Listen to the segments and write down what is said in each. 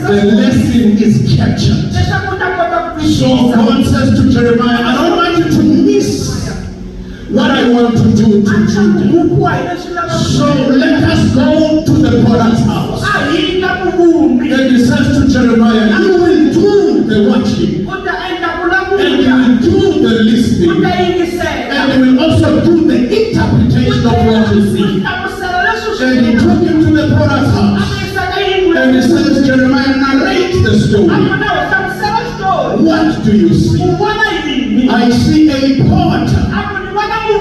the lesson is captured. So God says to Jeremiah, I don't want you to miss what I want to do to Judah. So let us go to the potter's house. And he says to Jeremiah, you will do the watching, and you will do the listening, and you will also do the interpretation of what you see. And he took him to the potter's house. And he says, Jeremiah, narrate the story. What do you see? I see a potter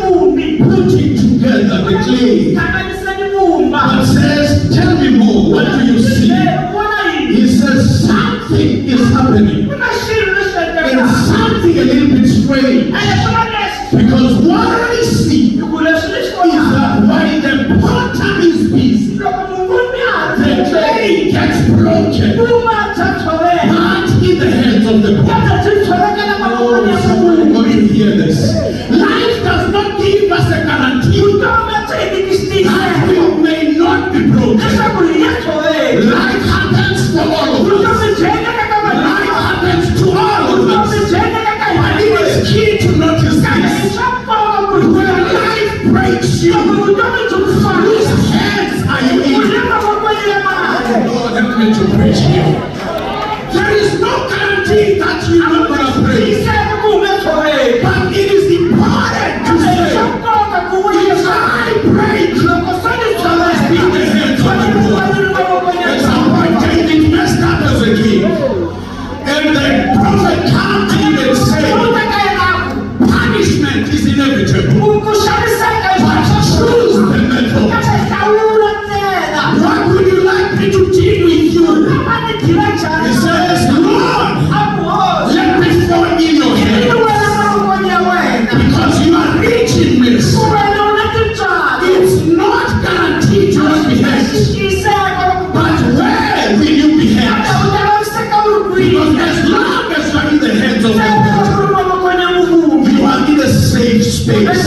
putting together the clay. But says, tell me more. What do you see? He says, something is happening. And something a little bit strange. Because what I see is that while the potter is busy, the clay gets broken. Not in the hands of the potter. Oh, somebody got to hear this. Life does not give us a guarantee that we may not be broken. Life happens for all of us. Life happens to all of us. But it is key to notice this. When life breaks you, whose hands are you in? Lord, help me to preach here. There is no guarantee that you are going to pray. But it is important to say, if I pray, I must be in the hands of the Lord. At some point, David messed up as a king. And the prophet came to him and said, punishment is inevitable. But choose the method. What would you like me to deal with you? He says, Lord, let me fall in your hands. Because you are rich in mercy. It's not guaranteed you will be helped. But where will you be helped? Because as long as you are in the hands of God, you are in a safe space.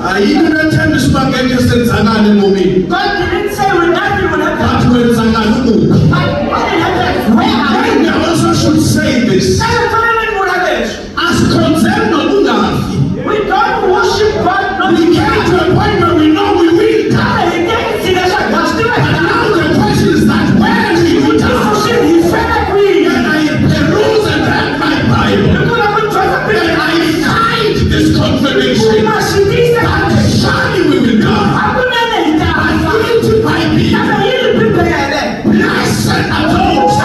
I didn't tell me spaghetti senzangane momini. God didn't say when nothing would happen. But when zangane umu. I also should say this. As concerned Ungafi, We don't worship God. Not we came to a point where we know we will die. But now the question is that where will you die? And I peruse and read my Bible. And I find this confirmation that surely we will die. But guilty by me. Blessed are those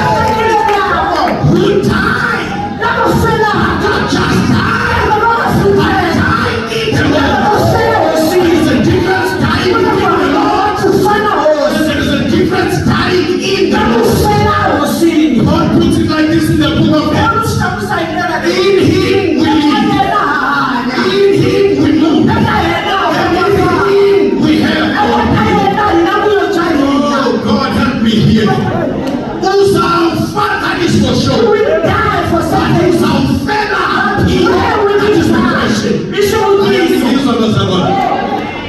who die. Not just die, but die in the Lord. There is a difference dying in the Lord. There is a difference dying in the Lord. God puts it like this in the book of Acts. In Him we live. In Him we move. And in Him we have our being. Oh, God help me here. Who's our Father is for sure. But who's our Father? That is the question. I am the use of the servant.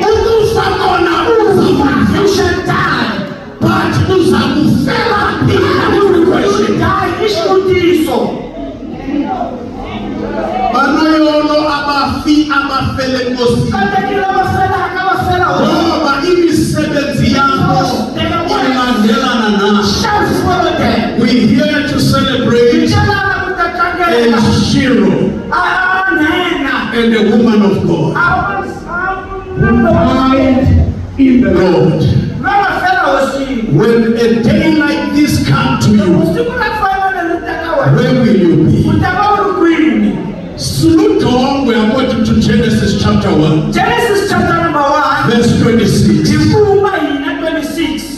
Who's our honor? You shall die. But who's our Father? That is the question. Banoyono abafi abafele kosi. Ngoba imisebenzi yakho ilandelana nawe. We here to celebrate a hero and a woman of God who died in the Lord. When a day like this comes to you, where will you be? Sloot on, we are going to Genesis chapter 1. Genesis chapter number 1. Verse 26.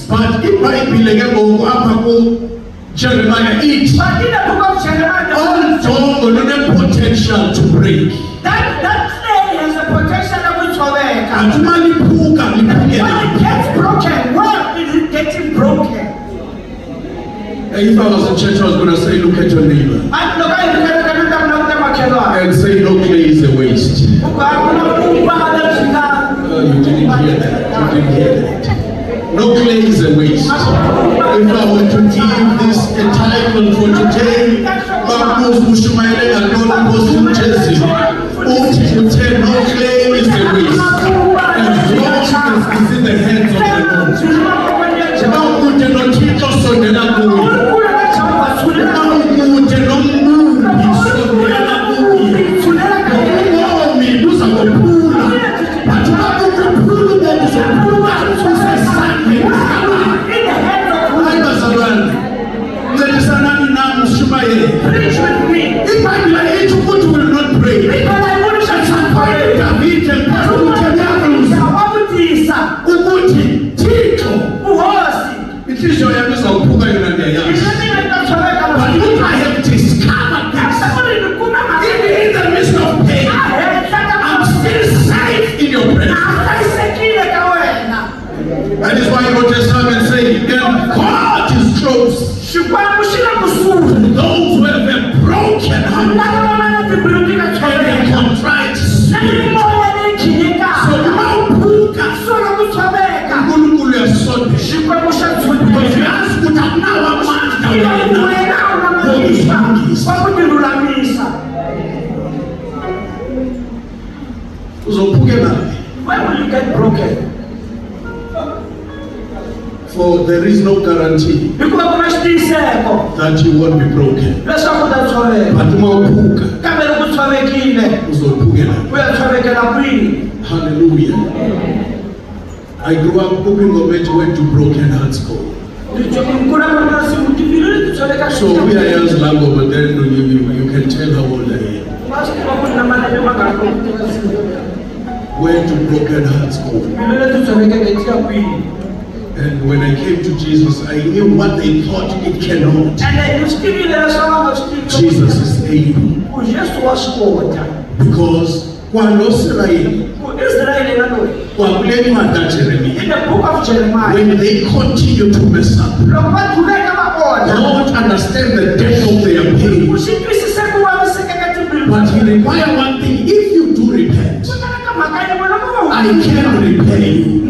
But it might be like a Jeremiah 8. All door will potential to break. That clay has a potential And money pool can be when it gets broken, where is it getting broken? If I was a church, I was going to say, look at your neighbor and say, no clay is a waste. You You didn't hear that. You didn't hear that. No clay is a waste. If I were to give this a title for today, Babu's Mushumaile and non Muslim Jesse, to tell no clay is a waste. As long as it's in the hands of the Lord. Now we cannot teach us on the Lord. Preach with me. If I be like age what will not pray. Because I want to shut some fire. David and Pastor Uguti Tito Uhosi. It is your youngest of Puga and their young. But look, I have discovered that even in the midst of pain, I'm still safe in your presence. That is why God just come and say, then God is close. Those who have a broken heart and a contrite spirit. So Maupuka Ngulukulu ya sote. Because you ask kutanawa Why will you get broken? For there is no guarantee that you won't be broken. But hallelujah. I grew up hoping of it went to broken hearts go. So we are young Lambo, but then you can tell how old I am. Where do broken hearts go? And when I came to Jesus, I knew what they thought it cannot. Jesus is able. Because when they continue to mess up, don't understand the depth of their pain. But he requires one thing: if you do repent, I can repay you.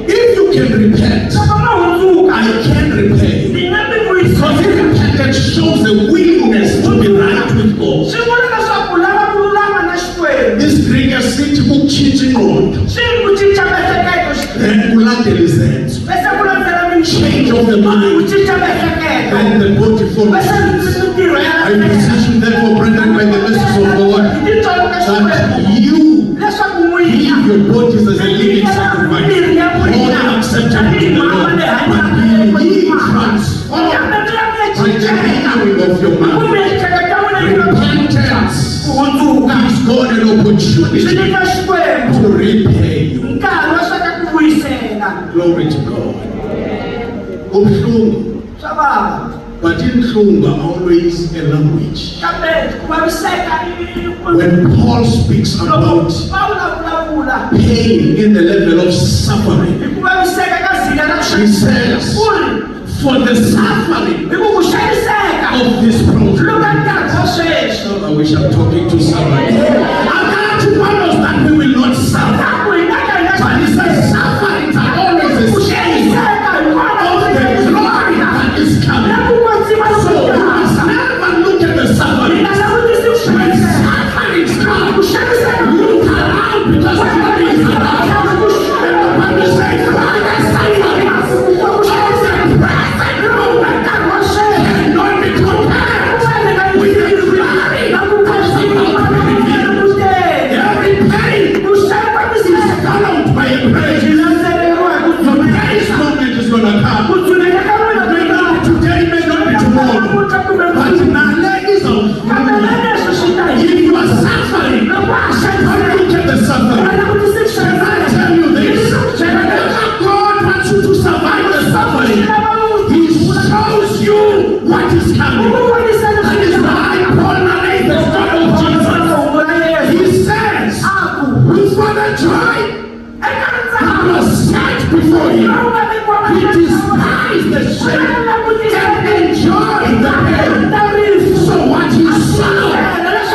If you can repent, I can repay. Because repentance shows a willingness to be right with God. This Greek city book teaching road. Then change of the mind. Then the body follows. I position therefore, brethren, by the message of God, that you leave your bodies as a living sacrifice, holy and acceptable to the Lord, but be transformed by the renewing of your mind. Repentance gives God an opportunity to repay you. Glory to God. But in Hlunga always a language. When Paul speaks about pain in the level of suffering, he says, for the suffering of this problem. I wish I'm talking to somebody. I'm not to promise that we will not suffer. But he says sufferings are always a shame of the glory that is coming. So you must never look at the suffering. When sufferings come, look around because God is around. And when you say, Father, suffering, all the present moment that was shared cannot be compared with the glory of every pain is followed by a praise. The praise moment is going to come. May not be today, may not be tomorrow. But now, ladies of if you are suffering, don't look at the suffering. Can I tell you this? Whenever God wants you to survive the suffering, He shows you what is coming. That is why Paul narrates the story of Jesus. He says, with what a joy that was set before him, he despised the shame and enjoyed the pain. So what he saw cannot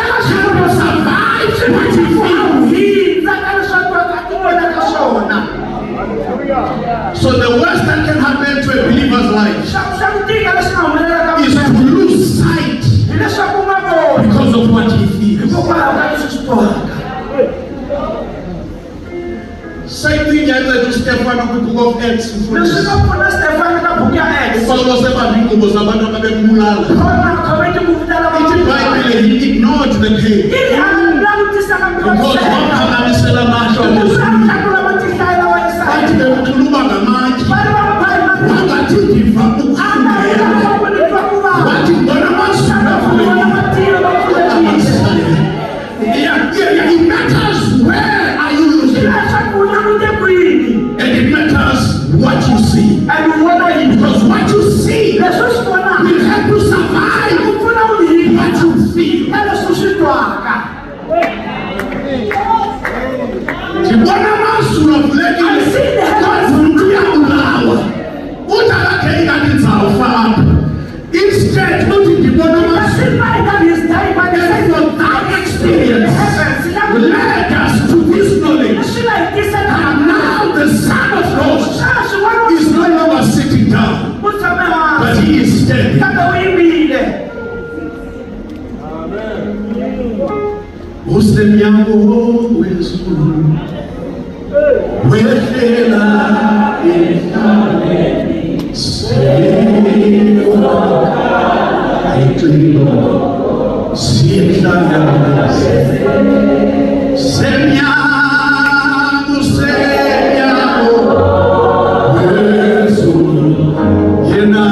survive what he feels. Same thing happened to Stephen in the book of Acts. Leswi nga pfuna Stefano ka buku ya Acts. Paulo sebaba ingubo zabantu ababembulala. Khona khometi ku vitana va Ithi Bible he ignored the pain. Ili langutisa ka Because waphakamisela amahlo aphezulu. Bathi bemkhuluma ngamandla. Wangathi ndiva ukukhuleka. Wathi ngibona amazulu avulekile. It matters where are you using it. And it matters what you see. Because what you see will help you survive what you feel. Sibona amazulu avulekile. Kodwa umuntu uyabulawa. Uthakakhe ingathi nizawufa apha. Instead uthi ndibona amazulu. Therefore that experience led us to this knowledge. And now the Son of God is no longer sitting down, but he is standing. Usemnyango wezulu wehlela emhlabeni semnyango wezulu yena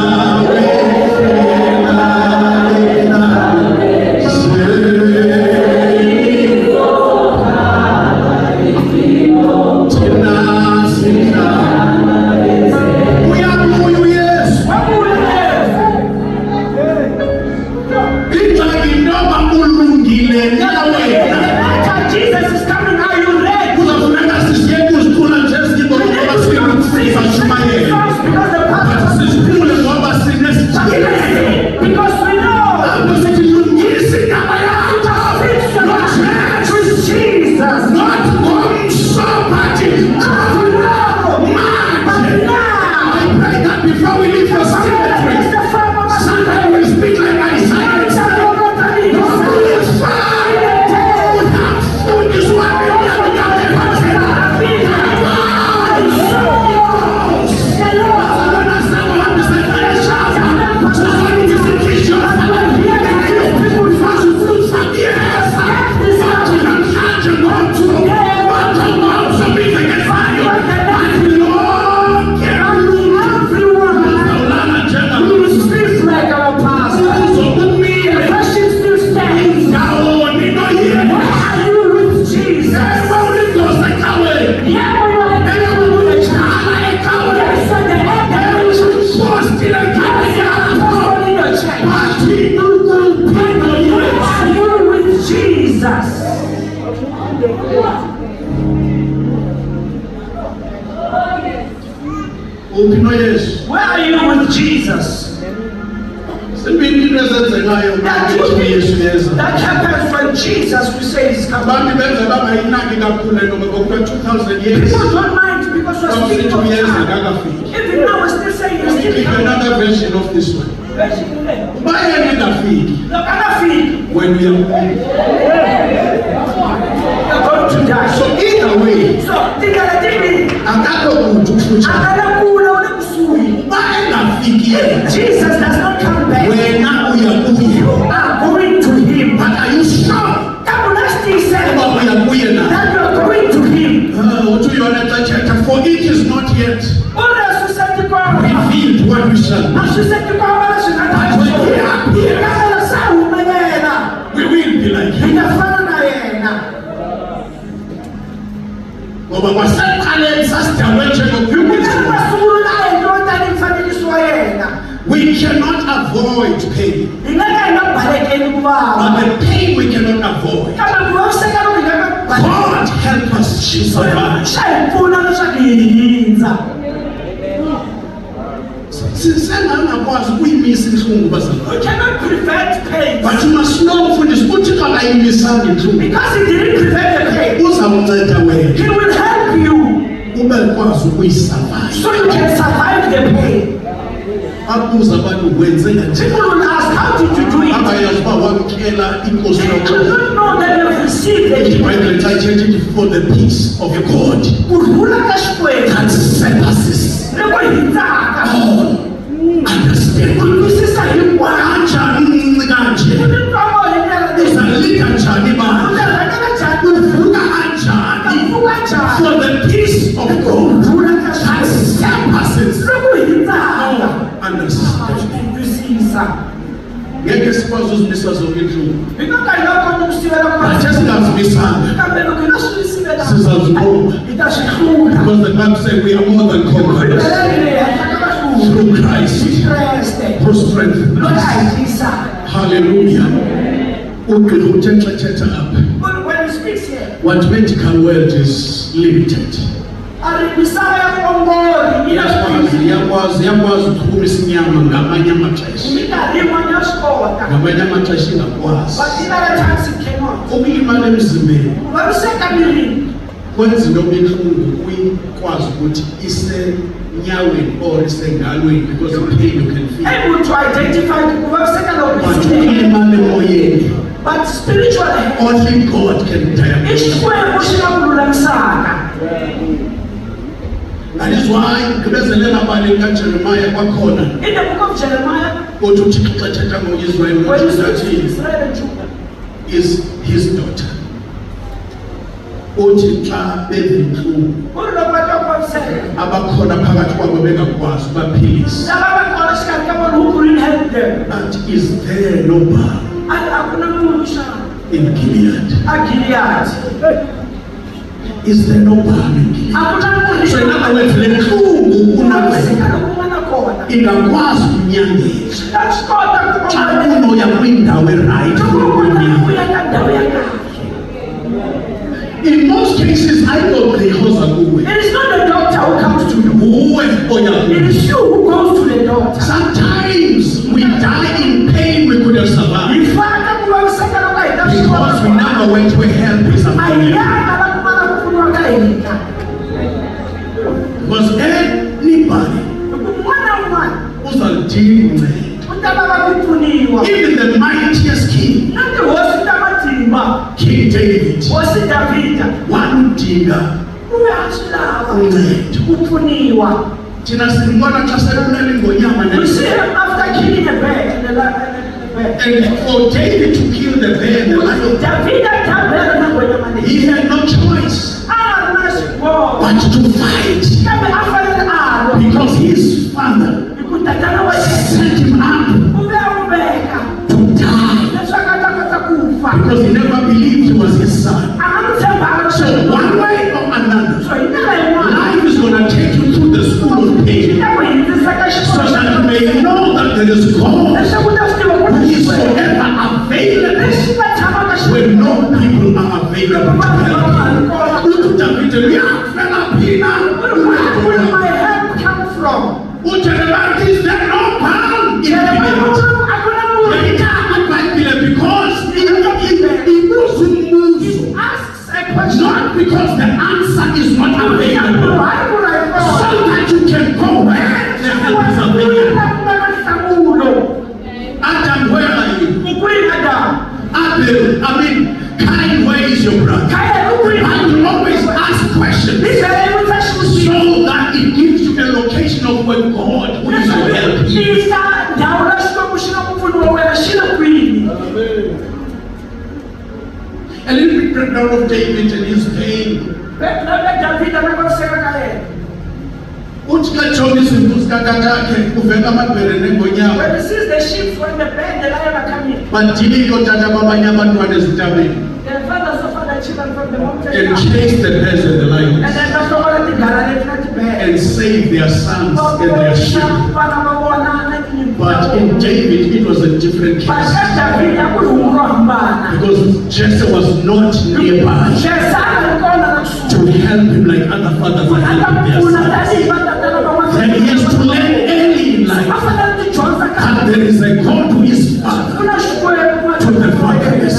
Where are you with Jesus? That happens when Jesus, we say, is coming. People don't mind because we're still on time. Even now we're still saying it's still coming. Another version of this one. Buy another feed. When we are going to die. So either way, Jesus does not come back. We're now we are going to him. But are you sure? That we are going now. That you are going to him. For it is not yet revealed what we shall be. We will be like him. We cannot avoid pain. But the pain we cannot avoid. God help us to survive. We cannot prevent pain. But you must know for this particular because he didn't prevent the pain. He will help you so you can survive the pain. People will ask, how did you do it? And you don't know that you have received it. For the peace of God. Bible says we are more than conquerors through Christ who strengthens us. Hallelujah. When he speaks here, what medical world is limited. Yakwazi ukuphumisa inyama ngamanye amaxesha. Ngamanye amaxesha ingakwazi. Ukulima emzimbeni kwenza into ebuhlungu ukwazi ukuthi isenyaweni or isengalweni because the pain you can feel. Able to identify Ukulima emoyeni. but spiritually, only God can diagnose. That is why kubezelela bali kaJeremiah kwakhona. In the book of Jeremiah, Uthi uThixo xa ethetha ngoIsrael is his daughter. Uthi xa bezinhlungu abakhona phakathi kwabo bengakwazi baphilisa. And is there no balm in Gilead? Is there no balm in Gilead? So in other words, lenhlungu ingakwazi ukunyangisa xa unoya kwindawo erayithi yokunyanga. In most cases, I don't think it is not the doctor who comes to you. It is you who goes to the doctor. Sometimes we die in pain we could have survived because we never went to a help is because anybody who's a deal even the mightiest king, King David, one digger, Tina simbona xa sekumele ingonyama we see him after killing a bear in the and for David to kill the bear and the lion, he had no choice but to fight because his father set him up to die because he never believed he was his son. So one way or another, life is going to take you through the school of pain so that you may know that there is God who is forever available when no people are available to help you. Where my help come from? Is there no balm in Gilead? Because not because the answer is not available, so that you can go where the help is available. Adam, where are you? Abel, Cain, where is your brother? I will always ask questions so that it gives you a location of where God who is your help is. A little bit breakdown of David and his pain. When he sees the sheep from the bed, the lion are coming. The fathers of the children from the mountain and chase the bears and the lions and save their sons and their sheep. But in David, it was a different case because Jesse was not nearby to help him like other fathers are helping their sons. Then he has to learn early in life that there is a God who is father to the fatherless.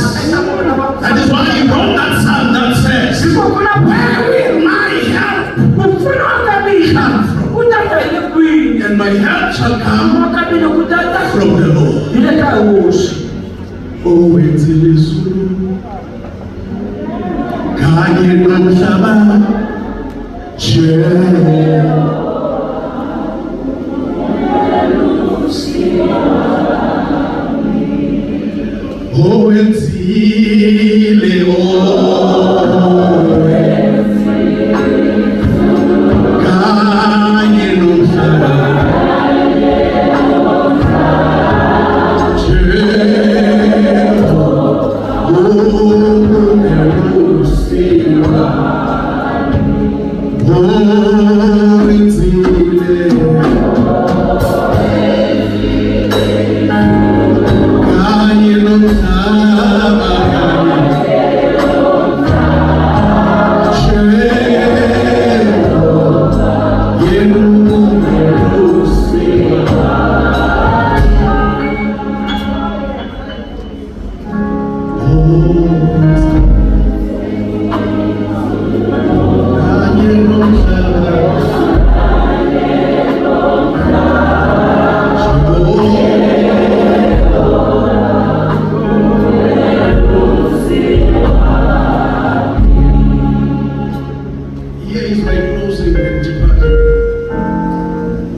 That is why he wrote that psalm that says, where will my help come from? And my help shall come from the Lord. Oh, it's in this kanye nomhlaba oh, enzile kanye nomhlaba oh, Here is my closing and departure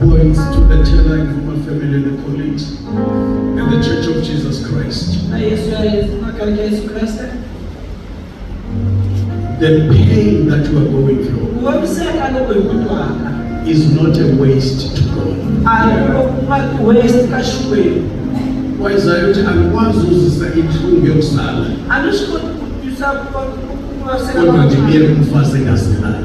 points to the Tela Informal Family and the colleagues and the Church of Jesus Christ. The pain that you are going through is not a waste to God. Why is that? Alikwazi uzisa inhlungu yokusala. Kodwa nje kumfase ngaselayo.